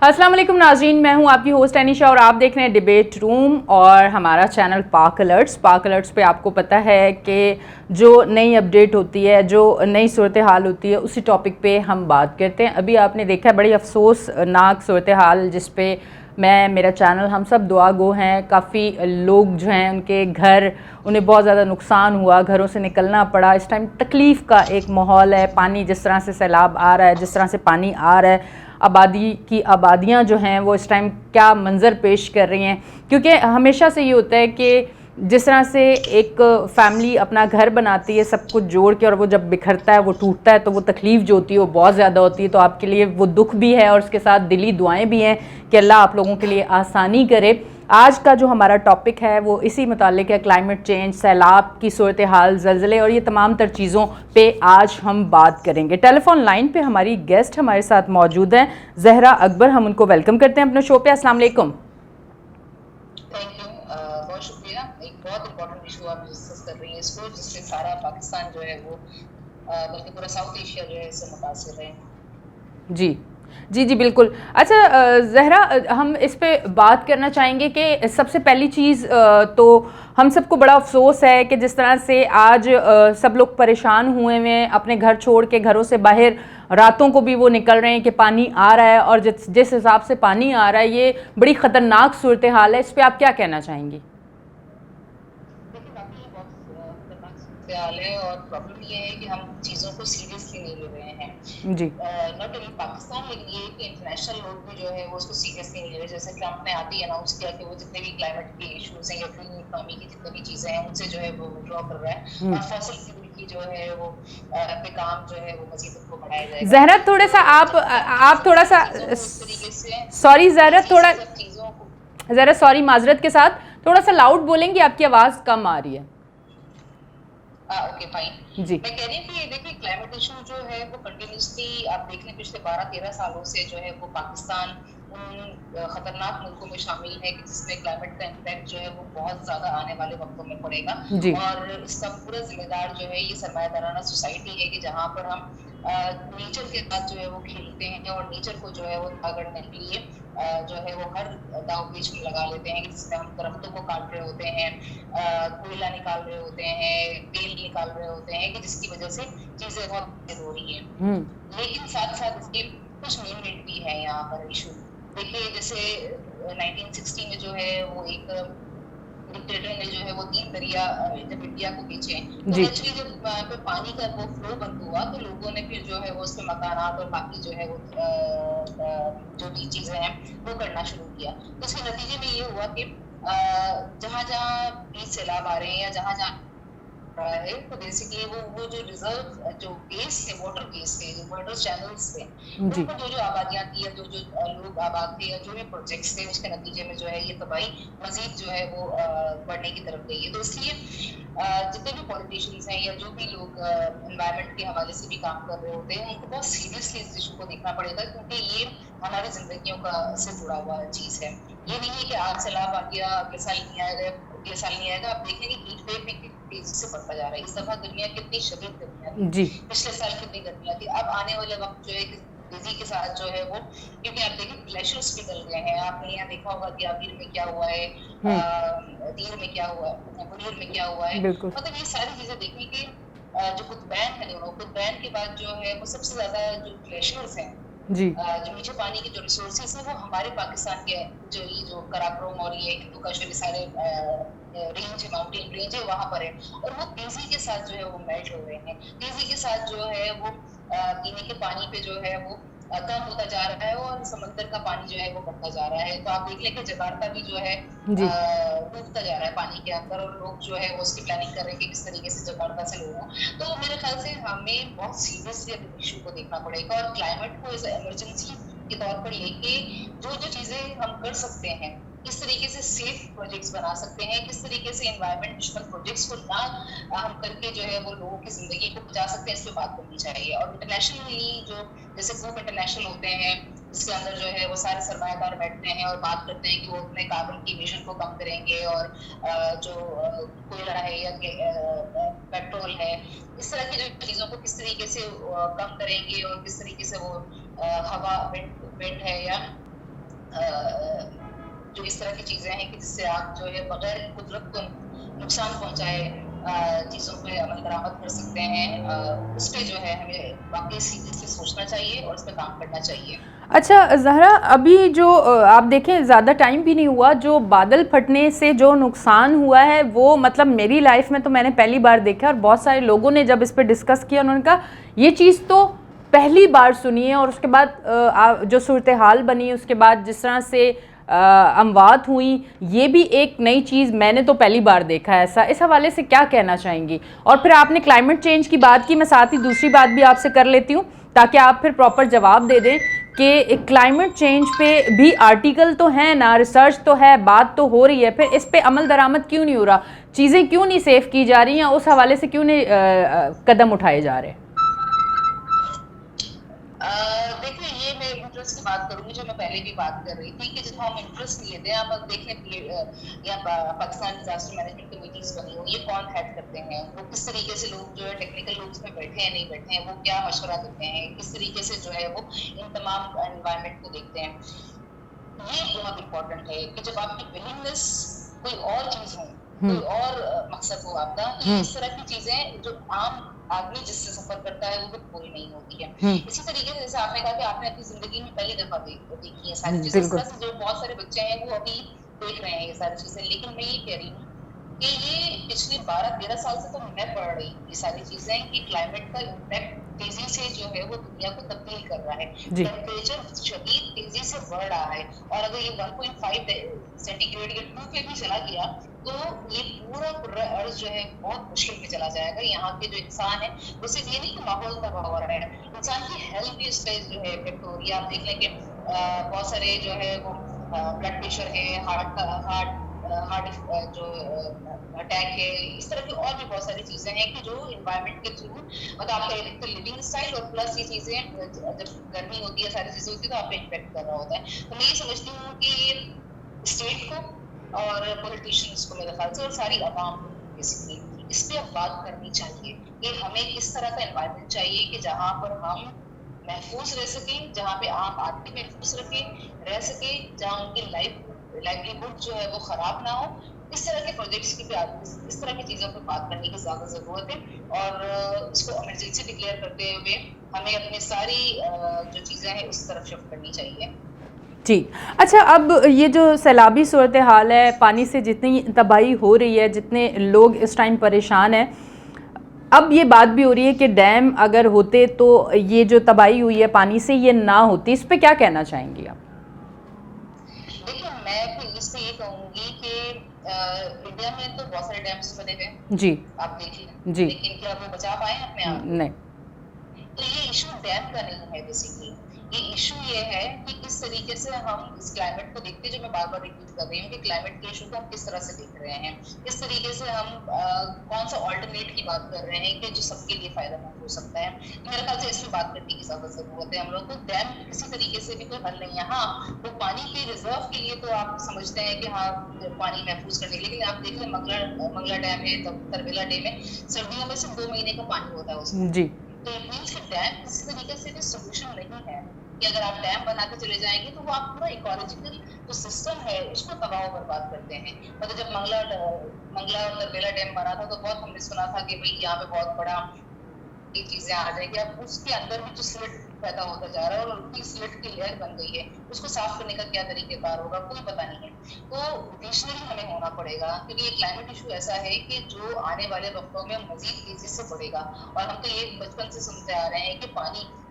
अस्सलाम वालेकुम नाज़रीन, मैं हूं आपकी होस्ट अनीशा और आप देख रहे हैं डिबेट रूम और हमारा चैनल पाक अलर्ट्स पे आपको पता है कि जो नई अपडेट होती है, जो नई सूरत हाल होती है, उसी टॉपिक पे हम बात करते हैं। अभी आपने देखा है बड़ी अफसोसनाक सूरत हाल जिस पे मेरा चैनल हम सब दुआ गो हैं। काफ़ी लोग जो हैं उनके घर, उन्हें बहुत ज़्यादा नुकसान हुआ, घरों से निकलना पड़ा। इस टाइम तकलीफ़ का एक माहौल है। पानी जिस तरह से सैलाब आ रहा है, जिस तरह से पानी आ रहा है, आबादियाँ जो हैं वो इस टाइम क्या मंज़र पेश कर रही हैं। क्योंकि हमेशा से ये होता है कि जिस तरह से एक फैमिली अपना घर बनाती है सब कुछ जोड़ के, और वो जब बिखरता है, वो टूटता है, तो वो तकलीफ़ जो होती है वो बहुत ज़्यादा होती है। तो आपके लिए वो दुख भी है और उसके साथ दिली दुआएं भी हैं कि अल्लाह आप लोगों के लिए आसानी करे। आज का जो हमारा टॉपिक है वो इसी मुतालिक है, क्लाइमेट चेंज, सैलाब की सूरत हाल, ज़लज़ले और ये तमाम तर चीज़ों पे आज हम बात करेंगे। टेलीफोन लाइन पे हमारी गेस्ट हमारे साथ मौजूद हैं, ज़हरा अकबर। हम उनको वेलकम करते हैं अपने शो पे। अस्सलाम वालेकुम। थैंक यू, बहुत शुक्रिया। एक बहुत इंपॉर्टेंट इशू आप डिस्कस कर रही हैं इसको, जिससे सारा पाकिस्तान जो है वो बल्कि पूरा साउथ एशिया जो है इससे मुतासिर है। जी जी जी बिल्कुल। अच्छा ज़हरा, हम इस पे बात करना चाहेंगे कि सबसे पहली चीज़ तो हम सबको बड़ा अफसोस है कि जिस तरह से आज सब लोग परेशान हुए हैं, अपने घर छोड़ के घरों से बाहर रातों को भी वो निकल रहे हैं कि पानी आ रहा है, और जिस हिसाब से पानी आ रहा है ये बड़ी ख़तरनाक सूरत हाल है। इस पर आप क्या कहना चाहेंगी? देखिए, वाकई ये बहुत खतरनाक सूरत है और प्रॉब्लम ये है कि हम चीज़ों को सीरियसली नहीं ले रहे हैं। जी नॉट ओनली पाकिस्तान, लेकिन ये कि इंटरनेशनल लोग भी जो है वो उसको सीरियसली नहीं ले रहे। जैसे ट्रम्प ने आते ही अनाउंस किया कि वो जितने भी क्लाइमेट के इशूज़ हैं या ग्रीन इकोनॉमी की जितनी भी चीज़ें हैं उनसे जो है वो विड्रॉ कर रहा है, और फॉसिल फ्यूल की जो है वो पे काम जो है वो मज़ीद उनको बढ़ाया जाएगा। ज़हरा थोड़ा सा तो जब तक आप थोड़ा सा चीज़ों को इस तरीके से सॉरी ज़हरा, थोड़ा जब चीज़ों को ज़रा सॉरी, माजरत के साथ थोड़ा सा लाउड बोलेंगे, आपकी आवाज़ कम आ रही है। Okay fine. जी मैं कह रही हूँ कि देखिए, क्लाइमेट इशू जो है वो कंटिन्यूसली आप देख लें पिछले 12-13 सालों से जो है वो पाकिस्तान उन खतरनाक मुल्कों में शामिल है कि जिसमें क्लाइमेट का इम्पैक्ट जो है वो बहुत ज़्यादा आने वाले वक्तों में पड़ेगा। जी और इसका पूरा जिम्मेदार जो है ये सरमायादाराना सोसाइटी है कि जहाँ पर हम नेचर के साथ जो है वो खेलते हैं और नेचर को जो है वो पकड़ने के लिए जो है वो हर दाव पेच में लगा लेते हैं, जिसमें हम दरख्तों को काट रहे होते हैं, कोयला निकाल रहे होते हैं, तेल निकाल रहे होते हैं, कि जिसकी वजह से चीजें बहुत हो रही हैं। लेकिन साथ साथ इसके कुछ मेन भी है यहाँ पर इशू। देखिए, जैसे 1960 में जो है वो एक डिक्टेटर ने जो है वो 3 दरिया जब इंडिया को बेचे, तो जी एक्चुअली जब वहाँ पे पानी का वो फ्लो बंद हुआ तो लोगों ने फिर जो है वो उस पे मकानात और बाकी जो है वो जो भी चीजें हैं वो करना शुरू किया। तो इसके नतीजे में ये हुआ कि जहाँ जहाँ बीच सैलाब आ रहे हैं या जहाँ जहाँ रहा है, तो बेसिकली वो जो रिजर्व जो बेस थे, वाटर बेस थे, जो वाटर चैनल्स थे, जी उनको जो जो आबादियां थी या जो जो लोग आबाद थे या जो भी प्रोजेक्ट्स थे, उसके नतीजे में जो है ये तबाही मजीद जो है वो बढ़ने की तरफ गई है। तो इसलिए जितने भी पॉलिटिशियंस हैं या जो भी लोग एनवायरनमेंट के हवाले से भी काम कर रहे होते हैं, उनको बहुत सीरियसली इस इशू को देखना पड़ेगा, क्योंकि ये हमारी जिंदगियों का से जुड़ा हुआ चीज है। ये नहीं है कि आज सैलाब आ गया, अगले साल नहीं आएगा, अगले साल नहीं आएगा। आप देखेंगे हीट वेव भी तेजी से बढ़ता जा रहा है। इस दफा दुनिया कितनी शदीद गर्मियां थी, जी पिछले साल कितनी गर्मियां थी। अब आने वाले वक्त जो है तेजी के साथ जो है वो, क्योंकि आप देखिए ग्लेशियर्स पिघल गए हैं। आपने यहाँ देखा होगा कि आबिर में क्या हुआ है, दीर में क्या हुआ है, मुनीर में क्या हुआ है। बिल्कुल मतलब ये सारी चीजें देखने की जो कुतुबैन है, दोनों कुतुबैन के बाद जो है वो सबसे ज्यादा जो ग्लेशियर्स हैं, जी जो मीठे पानी के जो रिसोर्सेज हैं वो हमारे पाकिस्तान के जो ये जो कराकोरम और ये हिंदू कश्मीर सारे रेंज है, माउंटेन रेंज है, वहां पर है। और वो तेजी के साथ जो है वो मेल्ट हो रहे हैं, तेजी के साथ जो है वो पीने के पानी पे जो है वो कम होता जा रहा है और समंदर का पानी जो है वो बढ़ता जा रहा है। तो आप देख लें कि जकार्ता भी जो है जी डूबता जा रहा है पानी के अंदर, और लोग जो है वो उसकी प्लानिंग कर रहे हैं कि किस तरीके से जकार्ता से लोगों। तो मेरे ख्याल से हमें बहुत सीरियसली इशू को देखना पड़ेगा और क्लाइमेट को एज इमरजेंसी के तौर पर लेके जो जो चीजें हम कर सकते हैं, किस तरीके से सेफ प्रोजेक्ट्स बना सकते हैं, किस तरीके से एनवायरमेंट दुश्मन प्रोजेक्ट्स को ना हम करके जो है वो लोगों की जिंदगी को बचा सकते हैं, इस पर बात करनी चाहिए। और इंटरनेशनली जो जैसे ग्रुप इंटरनेशनल होते हैं, जिसके अंदर जो है वो सारे सरमायादार बैठते हैं और बात करते हैं कि वो अपने कार्बन की इमिशन को कम करेंगे, और जो कोयला है या पेट्रोल है, इस तरह की जो चीज़ों को किस तरीके से कम करेंगे और किस तरीके से वो हवा विंड है या जो इस तरह की चीजें हैं कि जिससे आप जो है बगैर कुदरत को नुकसान पहुंचाए चीजों पे अमल दरामद कर सकते हैं, उस पे जो है हमें वाकई सीरियस से सोचना चाहिए और उस पर काम करना चाहिए। अच्छा ज़हरा, अभी जो आप देखें ज़्यादा टाइम भी नहीं हुआ, जो बादल फटने से जो नुकसान हुआ है वो मतलब मेरी लाइफ में तो मैंने पहली बार देखा, और बहुत सारे लोगों ने जब इस पर डिस्कस किया उन्होंने कहा ये चीज़ तो पहली बार सुनी है। और उसके बाद जो सूरत हाल बनी, उसके बाद जिस तरह से अमवात हुई, ये भी एक नई चीज़ मैंने तो पहली बार देखा है ऐसा। इस हवाले से क्या कहना चाहेंगी? और फिर आपने क्लाइमेट चेंज की बात की, मैं साथ ही दूसरी बात भी आपसे कर लेती हूँ ताकि आप फिर प्रॉपर जवाब दे दें कि क्लाइमेट चेंज पे भी आर्टिकल तो है ना, रिसर्च तो है, बात तो हो रही है, फिर इस पे अमल दरामद क्यों नहीं हो रहा, चीज़ें क्यों नहीं सेफ की जा रही हैं, उस हवाले से क्यों नहीं कदम उठाए जा रहे? देखिए, ये मैं इंटरेस्ट की बात करूंगी जो मैं पहले भी बात कर रही थी कि जब हम इंटरेस्ट लेते हैं, आप देख लें या पाकिस्तान डिजास्टर मैनेजमेंट कमेटीज बनी हुई, ये कौन हेड करते हैं, वो किस तरीके से लोग जो है टेक्निकल लोग उसमें बैठे हैं नहीं बैठे हैं, वो क्या मशवरा देते हैं, किस तरीके से जो है वो इन तमाम एनवायरमेंट को देखते हैं। ये बहुत इंपॉर्टेंट है कि जब आपकी विलिंगनेस कोई और चीज हो, कोई और मकसद हो आपका, तो इस तरह की चीजें जो आम आदमी जिससे सफर करता है वो भी पूरी नहीं होती है। इसी तरीके से जैसे आपने कहा कि आपने अपनी जिंदगी में पहली दफा देखी है सारी चीजें, इस तरह से जो बहुत सारे बच्चे हैं वो अभी देख रहे हैं ये सारी चीजें। लेकिन मैं ये कह रही हूँ कि ये पिछले 12-13 साल से तो मैं पढ़ रही हूँ ये सारी चीजें कि क्लाइमेट का इम्पैक्ट तेजी से जो है वो दुनिया को तब्दील कर रहा है, टेम्परेचर शदीद तेजी से बढ़ रहा है, और अगर ये 1.5 सेंटीग्रेड या 2 पे भी चला गया तो ये पूरा अर्थ जो है बहुत मुश्किल में चला जाएगा। यहाँ के जो इंसान है वो सिर्फ ये नहीं कि माहौल तबाह हो रहा है, इंसान की हेल्थ भी इस पर जो है इफेक्ट हो रही है। आप देख लें कि बहुत सारे जो है वो ब्लड प्रेशर है, हार्ट जो अटैक है, इस तरह की और भी बहुत सारी चीजें हैं कि जो इन्वायरमेंट के थ्रू मतलब आपका एक तो लिविंग स्टाइल और प्लस ये चीजें जब गर्मी होती है सारी चीजें होती है तो आप पे इम्पेक्ट कर रहा होता है। तो मैं ये समझती हूँ कि स्टेट को और पॉलिटिशियंस को, मेरे ख्याल से, और सारी आवाम को बेसिकली इस पे अब बात करनी चाहिए कि हमें किस तरह का एनवायरनमेंट चाहिए कि जहाँ पर हम महफूज रह सकें, जहाँ पे आम आदमी महफूज रह सके, जहाँ उनकी लाइवलीहुड जो है वो खराब ना हो। इस तरह के प्रोजेक्ट्स की भी इस तरह की चीजों पर बात करने की ज्यादा जरूरत है और इसको इमरजेंसी डिक्लेयर करते हुए हमें अपनी सारी जो चीजें हैं उस तरफ शिफ्ट करनी चाहिए। ठीक। अच्छा, अब ये जो सैलाबी सूरत हाल है, पानी से जितनी तबाही हो रही है, जितने लोग इस टाइम परेशान हैं, अब ये बात भी हो रही है कि डैम अगर होते तो ये जो तबाही हुई है पानी से ये ना होती, इस पे क्या कहना चाहेंगी आप? देखिए, मैं फिर इस पे ये कहूंगी कि इंडिया में तो बहुत सारे डैम्स बने हुए हैं जी, आप देखिए जी, लेकिन क्या वो बचा पाए अपने आप? नहीं, तो ये इशू डैम का नहीं है, बेसिकली ये इशू ये है कि किस तरीके से हम इस क्लाइमेट को देखते हैं, जो मैं बार बार रिपीट कर रही हूँ कि क्लाइमेट के इशू को हम किस तरह से देख रहे हैं, किस तरीके से हम कौन सा ऑल्टरनेट की बात कर रहे हैं कि जो सबके लिए फायदेमंद हो सकता है। मेरे ख्याल से इसमें बात करने की ज्यादा जरूरत है हम लोग को। डैम किसी तरीके से भी कोई हल नहीं है। हाँ, वो पानी के रिजर्व के लिए तो आप समझते हैं कि हाँ पानी महफूज करने के लिए, लेकिन आप देख लें मंगला डैम है, तरबेला डैम है, सर्दियों में सिर्फ 2 महीने का पानी होता है उसमें। जी, तो इट मींस कि डैम किसी तरीके से भी सोल्यूशन नहीं है कि अगर आप डैम बना के चले जाएंगे तो वो आप पूरा इकोलॉजिकल जो सिस्टम है उसको तबाह बर्बाद करते हैं। मतलब जब मंगला और तरबेला डैम बना था तो बहुत हमने सुना था कि भाई यहाँ पे बहुत बड़ा चीजें आ जाएगी, अब उसके अंदर भी जो स्लिट पैदा होता जा रहा है और उनकी स्लिट की लेयर बन गई है, उसको साफ करने का क्या तरीकेकार होगा कोई पता नहीं है। तो विजनरी हमें होना पड़ेगा क्योंकि ये क्लाइमेट इशू ऐसा है कि जो आने वाले वक्तों में मजीद तेजी से बढ़ेगा। और हम तो ये बचपन से सुनते आ रहे हैं कि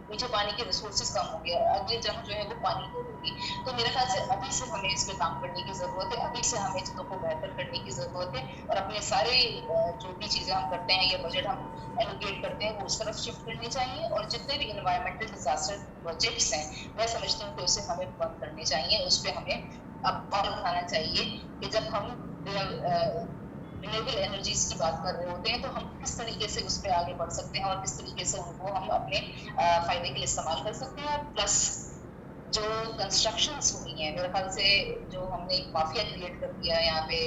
मीठे पानी के रिसोर्सेज कम हो गया, अगली जंग जो है वो पानी की होगी। तो मेरे ख्याल से अभी से हमें इस पे काम करने की जरूरत है, अभी से हमें चीजों को बेहतर करने की जरूरत है और अपने सारे जो भी चीजें हम करते हैं या बजट हम एलोकेट करते हैं वो उस तरफ शिफ्ट करनी चाहिए। और जितने भी इन्वायरमेंटल डिजास्टर प्रोजेक्ट्स हैं मैं समझती हूँ कि उसे हमें बंद करने चाहिए, उस पर हमें अब और उठाना चाहिए कि जब हम रिन्यूएबल एनर्जीज की बात कर रहे होते हैं तो हम किस तरीके से उस पर आगे बढ़ सकते हैं और किस तरीके से उनको हम अपने फायदे के लिए इस्तेमाल कर सकते हैं। और प्लस जो कंस्ट्रक्शंस हुई हैं, मेरे ख्याल से जो हमने एक माफिया क्रिएट कर दिया है यहाँ पे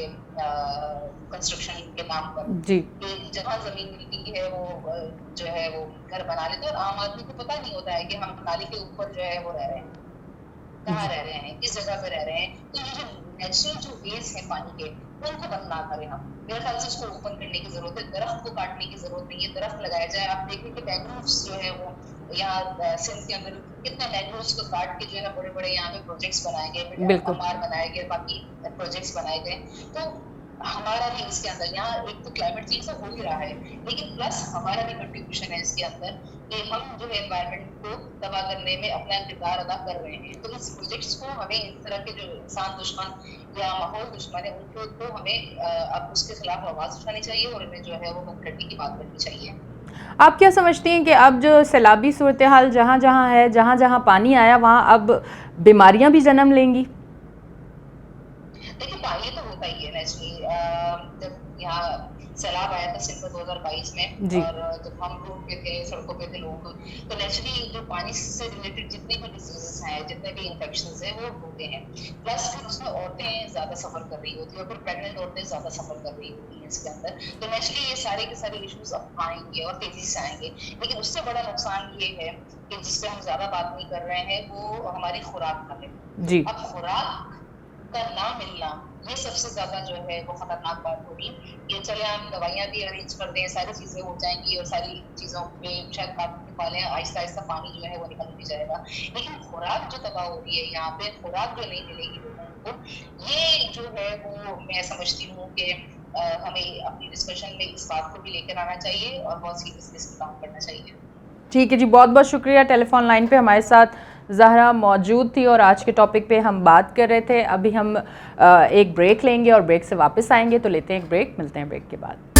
कंस्ट्रक्शन के नाम पर, जी, कि जहाँ जमीन मिलती है वो जो है वो घर बना लेते हैं और आम आदमी को पता नहीं होता है कि हम नाली के ऊपर जो है वो रह रहे हैं। कहाँ रह रहे हैं, किस जगह पे रह रहे हैं, तो ये जो नेचुरल जो वेज है पानी के उनको बंद ना करें हम। मेरे ख्याल से उसको ओपन करने की जरूरत है, दरख्त को काटने की जरूरत नहीं है, दरख्त लगाया जाए। आप देखें कि मैंग्रोव्स जो है वो यहाँ सिंध के अंदर कितने मैंग्रोव्स को काट के जो है बड़े बड़े यहाँ पे प्रोजेक्ट्स बनाए गए, बिल्कुल। अमार बनाए गए, बाकी प्रोजेक्ट्स बनाए गए। तो हमारा भी इसके अंदर यहाँ एक तो क्लाइमेट चेंज तो हो ही रहा है, लेकिन प्लस हमारा भी कंट्रीब्यूशन है इसके अंदर कि हम जो है एनवायरनमेंट को तबाह करने में अपना किरदार अदा कर रहे हैं। तो इस प्रोजेक्ट्स को हमें इस तरह के जो इंसान दुश्मन या माहौल दुश्मन है उनको तो हमें अब उसके खिलाफ आवाज उठानी चाहिए और इन्हें जो है वो बंद करने की बात करनी चाहिए। आप क्या समझती हैं कि अब जो सैलाबी सूरत हाल जहाँ जहाँ है, जहाँ जहाँ पानी आया वहाँ अब बीमारियाँ भी जन्म लेंगी? देखिए ये तो होता ही है नेचुरली। जब यहाँ सैलाब आया था सिंध में 2022 में, जी। और जब हम रोड पे थे, सड़कों पे थे लोग, तो नेचुरली जो पानी से रिलेटेड जितने भी डिजीजेस हैं, जितने भी इन्फेक्शंस हैं वो होते हैं। प्लस फिर उसमें औरतें ज्यादा सफर कर रही होती है और फिर प्रेग्नेंट औरतें ज्यादा सफर कर रही होती हैं इसके अंदर। तो नेचुरली ये सारे के सारे इश्यूज अब आएंगे और तेजी से आएंगे। लेकिन उससे बड़ा नुकसान ये है कि जिससे हम ज्यादा बात नहीं कर रहे हैं वो हमारी खुराक का है। जी। अब खुराक का ना मिलना ये सबसे ज्यादा जो है वो खतरनाक बात होगी। ये चले हम दवाइयां भी अरेंज कर दें, सारी चीजें हो जाएंगी और सारी चीजों पे शायद काबू पा लें, आहिस्ता आहिस्ता पानी जो है वो निकल भी जाएगा। लेकिन खुराक जो तबाह हो रही है यहाँ पे, खुराक जो नहीं मिलेगी लोगों को, ये जो है वो मैं समझती हूँ कि हमें अपनी डिस्कशन में इस बात को भी लेकर आना चाहिए और बहुत सीरियसली इस पर काम करना चाहिए। ठीक है जी, बहुत बहुत शुक्रिया। टेलीफोन लाइन पे हमारे साथ ज़हरा मौजूद थी और आज के टॉपिक पे हम बात कर रहे थे। अभी हम एक ब्रेक लेंगे और ब्रेक से वापस आएंगे, तो लेते हैं एक ब्रेक, मिलते हैं ब्रेक के बाद।